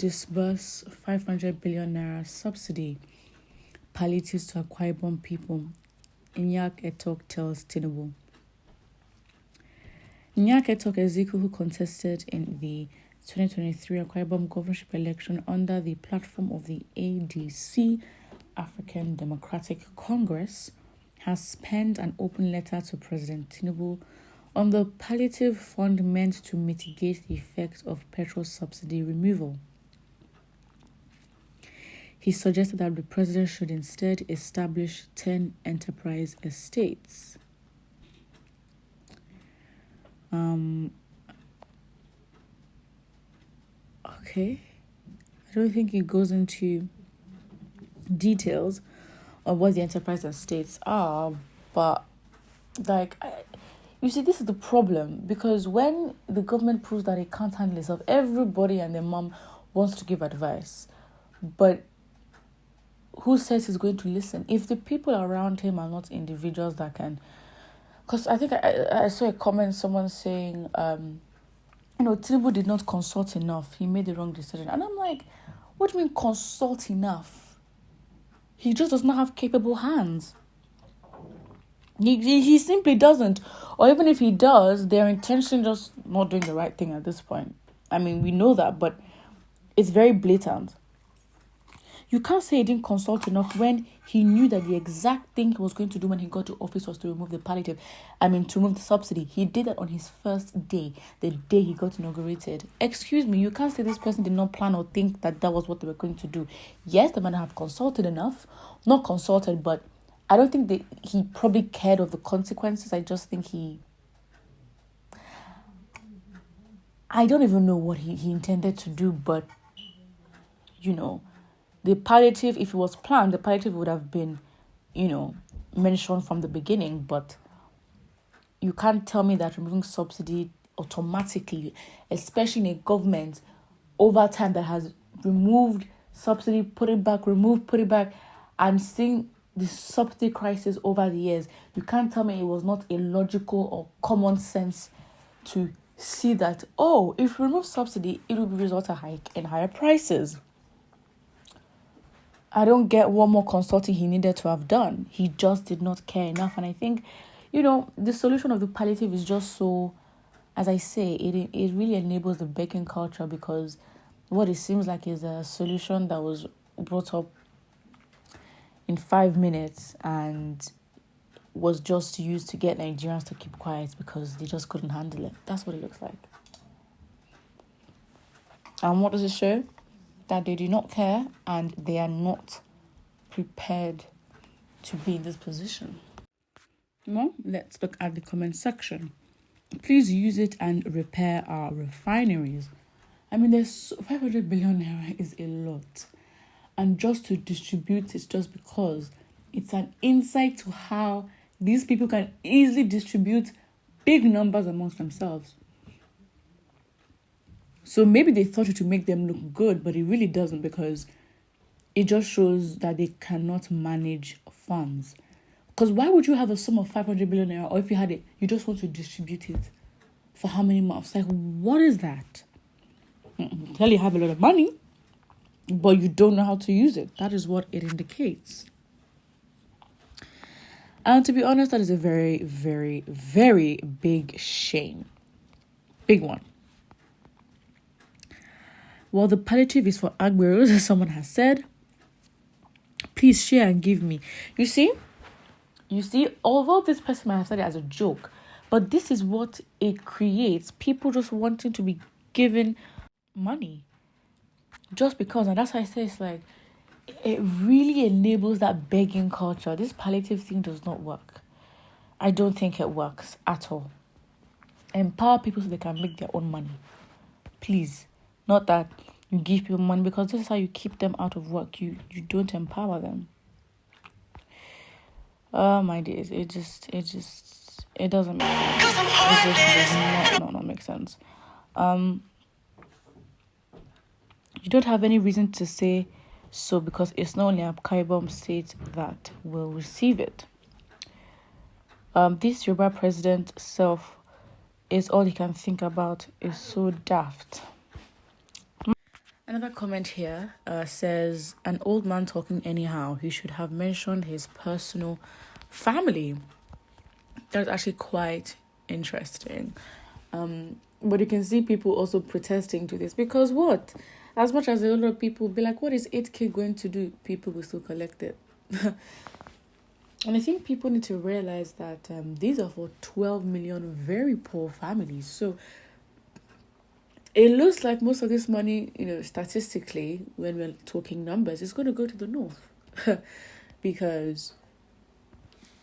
disburse 500 billion naira subsidy palliatives to Akwa Ibom people, Nyak Etok tells Tinubu. Nyak Etok Ezekiel, who contested in the 2023 Akwa Ibom governorship election under the platform of the ADC, African Democratic Congress, has penned an open letter to President Tinubu on the palliative fund meant to mitigate the effects of petrol subsidy removal. He suggested that the president should instead establish 10 enterprise estates. Okay. I don't think it goes into details of what the enterprise estates are, but you see, this is the problem, because when the government proves that it can't handle itself, everybody and their mom wants to give advice, but who says he's going to listen? If the people around him are not individuals that can, because I think I saw a comment, someone saying, Tinubu did not consult enough. He made the wrong decision. And I'm like, what do you mean consult enough? He just does not have capable hands. He simply doesn't. Or even if he does, they're intentionally just not doing the right thing at this point. I mean, we know that, but it's very blatant. You can't say he didn't consult enough when he knew that the exact thing he was going to do when he got to office was to remove the palliative. To remove the subsidy. He did that on his first day, the day he got inaugurated. Excuse me, you can't say this person did not plan or think that was what they were going to do. Yes, they might have consulted enough. Not consulted, but I don't think he probably cared of the consequences. I just think I don't even know what he intended to do, but, the palliative, if it was planned, the palliative would have been, mentioned from the beginning. But you can't tell me that removing subsidy automatically, especially in a government over time that has removed subsidy, put it back, remove, put it back. I'm seeing the subsidy crisis over the years. You can't tell me it was not a logical or common sense to see that, if we remove subsidy, it will result in a hike in higher prices. I don't get what more consulting he needed to have done. He just did not care enough. And I think, the solution of the palliative is just so, as I say, it really enables the begging culture, because what it seems like is a solution that was brought up in 5 minutes and was just used to get Nigerians to keep quiet because they just couldn't handle it. That's what it looks like. And what does it show? That they do not care and they are not prepared to be in this position. Well, let's look at the comment section. Please use it and repair our refineries. There's 500 billion naira is a lot. And just to distribute it just because it's an insight to how these people can easily distribute big numbers amongst themselves. So maybe they thought it would make them look good, but it really doesn't, because it just shows that they cannot manage funds. Because why would you have a sum of 500 billion naira, or if you had it, you just want to distribute it for how many months? Like, what is that? Clearly you have a lot of money, but you don't know how to use it. That is what it indicates. And to be honest, that is a very, very, very big shame. Big one. Well, the palliative is for Agberos, as someone has said. Please share and give me. You see, although this person might have said it as a joke, but this is what it creates. People just wanting to be given money. Just because, and that's why I say it's like, it really enables that begging culture. This palliative thing does not work. I don't think it works at all. Empower people so they can make their own money. Please. Not that you give people money, because this is how you keep them out of work. You don't empower them. Oh my days, it doesn't make sense. It just does not make sense. You don't have any reason to say so, because it's not only Akwa Ibom State that will receive it. This Yoruba president self is all he can think about. Is so daft. Another comment here says, an old man talking anyhow. He should have mentioned his personal family. That's actually quite interesting. But you can see people also protesting to this because what? As much as a lot of people be like, what is 8K going to do? People will still collect it. And I think people need to realize that these are for 12 million very poor families. So it looks like most of this money, statistically, when we're talking numbers, is going to go to the north. Because,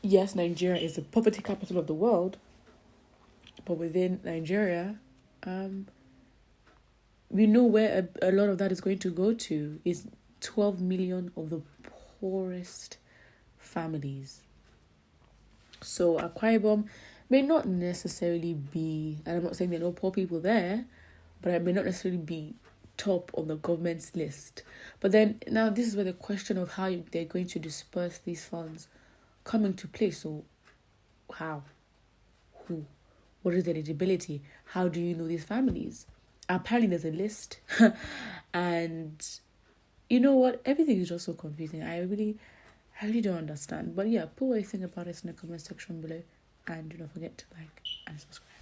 yes, Nigeria is the poverty capital of the world. But within Nigeria, we know where a lot of that is going to go to. Is 12 million of the poorest families. So Akwa Ibom may not necessarily be, and I'm not saying there are no poor people there, but it may not necessarily be top on the government's list. But then now this is where the question of how they're going to disperse these funds come into play. So how? Who? What is their eligibility? How do you know these families? Apparently there's a list. And you know what? Everything is just so confusing. I really don't understand. But yeah, put what you think about it in the comment section below. And do not forget to like and subscribe.